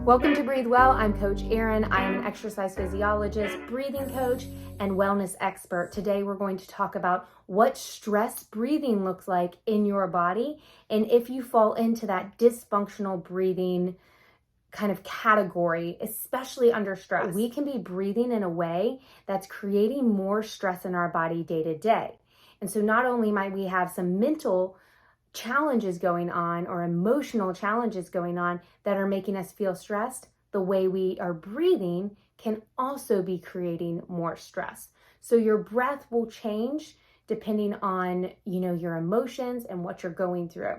Welcome to Breathe Well. I'm Coach Erin. I am an exercise physiologist, breathing coach, and wellness expert. Today we're going to talk about what stress breathing looks like in your body and if you fall into that dysfunctional breathing kind of category, especially under stress. We can be breathing in a way that's creating more stress in our body day to day. And so not only might we have some mental challenges going on or emotional challenges going on that are making us feel stressed, the way we are breathing can also be creating more stress. So your breath will change depending on, your emotions and what you're going through.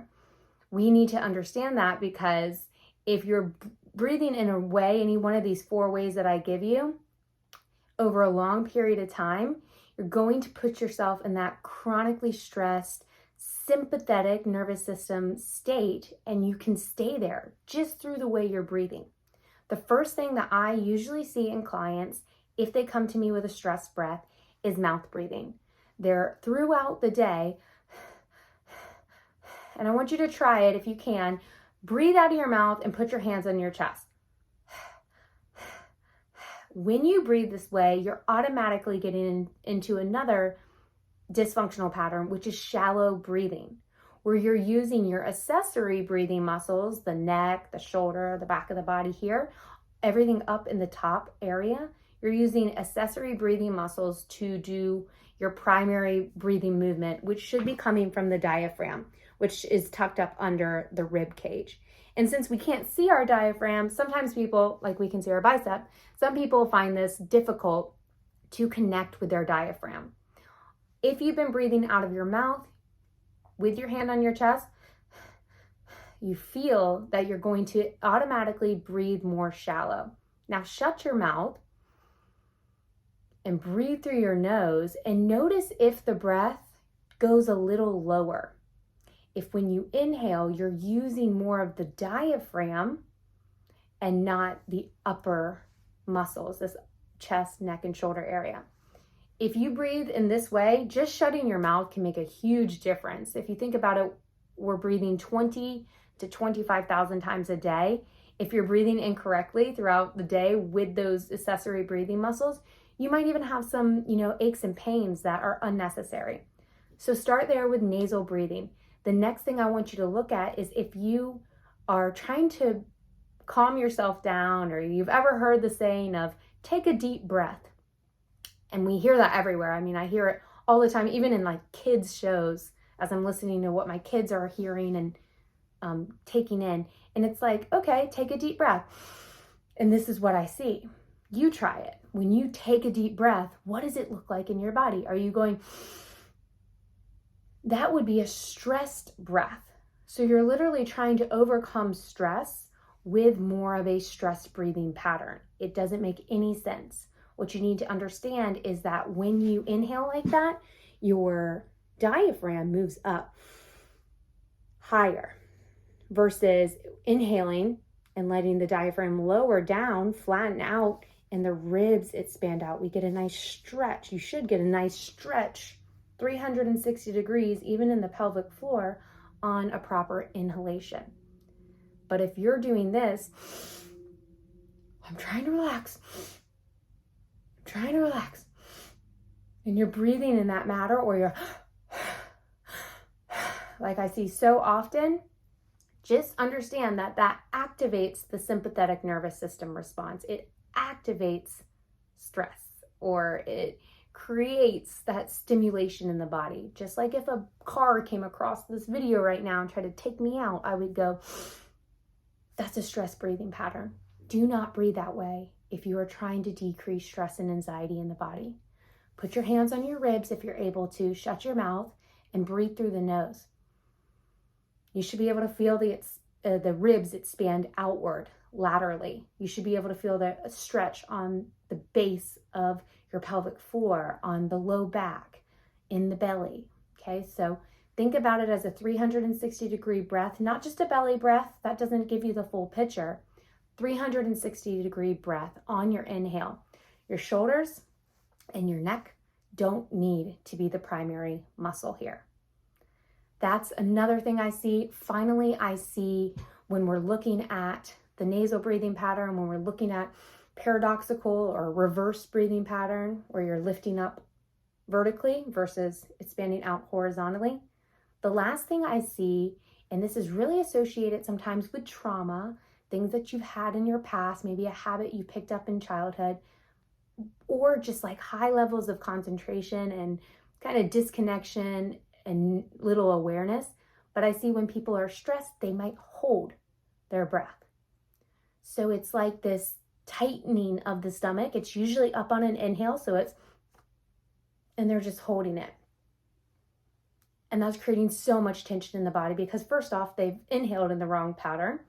We need to understand that because if you're breathing in a way, any one of these 4 ways that I give you, over a long period of time, you're going to put yourself in that chronically stressed, sympathetic nervous system state, and you can stay there just through the way you're breathing. The first thing that I usually see in clients, if they come to me with a stressed breath, is mouth breathing. They're throughout the day, and I want you to try it if you can. Breathe out of your mouth and put your hands on your chest. When you breathe this way, you're automatically getting into another dysfunctional pattern, which is shallow breathing, where you're using your accessory breathing muscles, the neck, the shoulder, the back of the body here, everything up in the top area. You're using accessory breathing muscles to do your primary breathing movement, which should be coming from the diaphragm, which is tucked up under the rib cage. And since we can't see our diaphragm, sometimes people, like we can see our bicep, some people find this difficult to connect with their diaphragm. If you've been breathing out of your mouth with your hand on your chest, you feel that you're going to automatically breathe more shallow. Now shut your mouth and breathe through your nose and notice if the breath goes a little lower. If when you inhale, you're using more of the diaphragm and not the upper muscles, this chest, neck, and shoulder area. If you breathe in this way, just shutting your mouth can make a huge difference. If you think about it, we're breathing 20 to 25,000 times a day. If you're breathing incorrectly throughout the day with those accessory breathing muscles, you might even have some, aches and pains that are unnecessary. So start there with nasal breathing. The next thing I want you to look at is if you are trying to calm yourself down, or you've ever heard the saying of take a deep breath. And we hear that everywhere. I mean, I hear it all the time, even in like kids shows, as I'm listening to what my kids are hearing and taking in. And it's like, okay, take a deep breath. And this is what I see. You try it. When you take a deep breath, what does it look like in your body? Are you going, that would be a stressed breath. So you're literally trying to overcome stress with more of a stress breathing pattern. It doesn't make any sense. What you need to understand is that when you inhale like that, your diaphragm moves up higher versus inhaling and letting the diaphragm lower down, flatten out, and the ribs expand out. We get a nice stretch. You should get a nice stretch, 360 degrees, even in the pelvic floor, on a proper inhalation. But if you're doing this, I'm trying to relax, and you're breathing in that manner, or you're like I see so often, just understand that that activates the sympathetic nervous system response. It activates stress, or it creates that stimulation in the body. Just like if a car came across this video right now and tried to take me out, I would go, that's a stress breathing pattern. Do not breathe that way if you are trying to decrease stress and anxiety in the body. Put your hands on your ribs if you're able to, shut your mouth, and breathe through the nose. You should be able to feel the ribs expand outward, laterally. You should be able to feel the stretch on the base of your pelvic floor, on the low back, in the belly. Okay, so think about it as a 360-degree breath, not just a belly breath. That doesn't give you the full picture. 360-degree breath on your inhale. Your shoulders and your neck don't need to be the primary muscle here. That's another thing I see. Finally, I see when we're looking at the nasal breathing pattern, when we're looking at paradoxical or reverse breathing pattern, where you're lifting up vertically versus expanding out horizontally. The last thing I see, and this is really associated sometimes with trauma, things that you've had in your past, maybe a habit you picked up in childhood, or just like high levels of concentration and kind of disconnection and little awareness. But I see when people are stressed, they might hold their breath. So it's like this tightening of the stomach. It's usually up on an inhale, and they're just holding it. And that's creating so much tension in the body because first off, they've inhaled in the wrong pattern.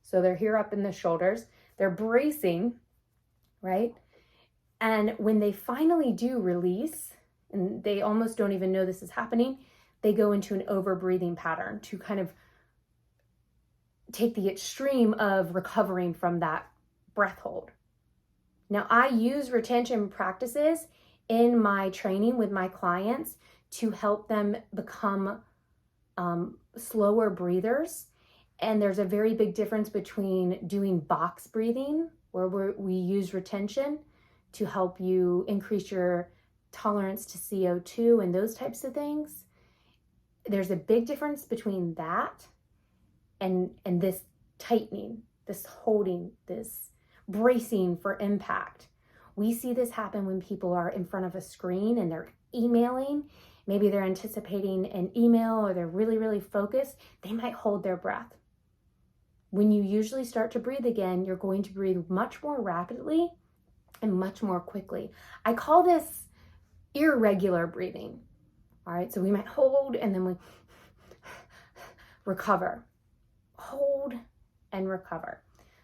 So they're here up in the shoulders. They're bracing, right? And when they finally do release, and they almost don't even know this is happening, they go into an over-breathing pattern to kind of take the extreme of recovering from that breath hold. Now, I use retention practices in my training with my clients to help them become slower breathers. And there's a very big difference between doing box breathing, where we use retention to help you increase your tolerance to CO2 and those types of things. There's a big difference between that and this tightening, this holding, this bracing for impact. We see this happen when people are in front of a screen and they're emailing. Maybe they're anticipating an email or they're really, really focused. They might hold their breath. When you usually start to breathe again, you're going to breathe much more rapidly and much more quickly. I call this irregular breathing. All right, so we might hold and then we recover. Hold and recover.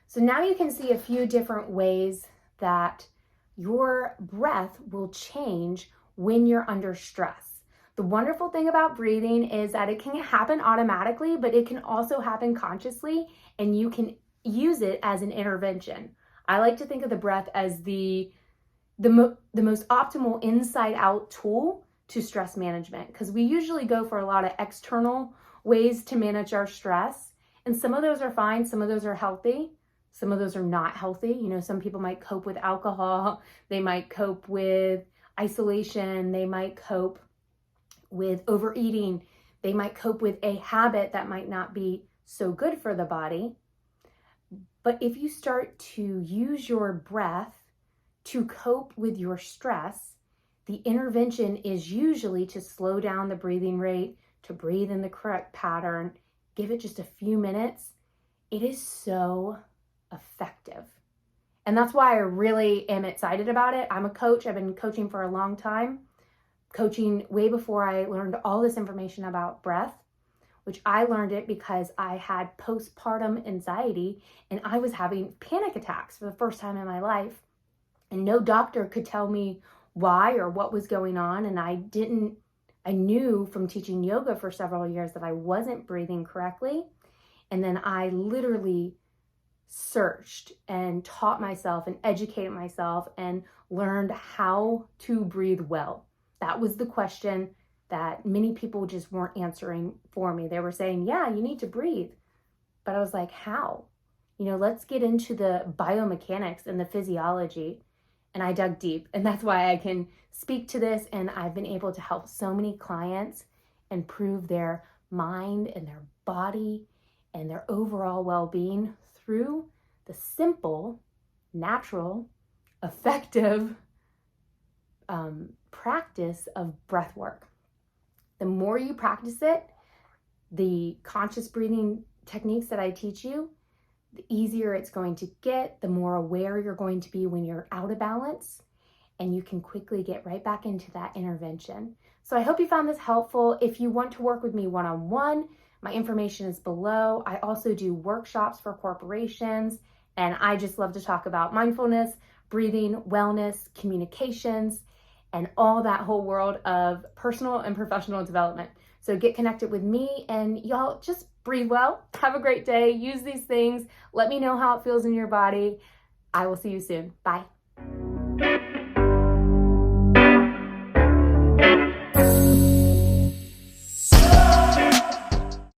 So now you can see a few different ways that your breath will change when you're under stress. The wonderful thing about breathing is that it can happen automatically, but it can also happen consciously, and you can use it as an intervention. I like to think of the breath as the most optimal inside-out tool to stress management, because we usually go for a lot of external ways to manage our stress, and some of those are fine, some of those are healthy, some of those are not healthy. You know, some people might cope with alcohol, they might cope with isolation, they might cope with overeating, they might cope with a habit that might not be so good for the body. But if you start to use your breath to cope with your stress, the intervention is usually to slow down the breathing rate, to breathe in the correct pattern, give it just a few minutes. It is so effective. And that's why I really am excited about it. I'm a coach. I've been coaching for a long time, coaching way before I learned all this information about breath, which I learned it because I had postpartum anxiety and I was having panic attacks for the first time in my life. And no doctor could tell me why or what was going on. And I knew from teaching yoga for several years that I wasn't breathing correctly. And then I literally searched and taught myself and educated myself and learned how to breathe well. That was the question that many people just weren't answering for me. They were saying, yeah, you need to breathe. But I was like, how? You know, let's get into the biomechanics and the physiology. And I dug deep. And that's why I can speak to this. And I've been able to help so many clients improve their mind and their body and their overall well-being through the simple, natural, effective practice of breath work. The more you practice it, the conscious breathing techniques that I teach you, the easier it's going to get, the more aware you're going to be when you're out of balance, and you can quickly get right back into that intervention. So I hope you found this helpful. If you want to work with me one-on-one, my information is below. I also do workshops for corporations, and I just love to talk about mindfulness, breathing, wellness, communications, and all that whole world of personal and professional development. So get connected with me, and y'all just breathe well. Have a great day. Use these things. Let me know how it feels in your body. I will see you soon. Bye.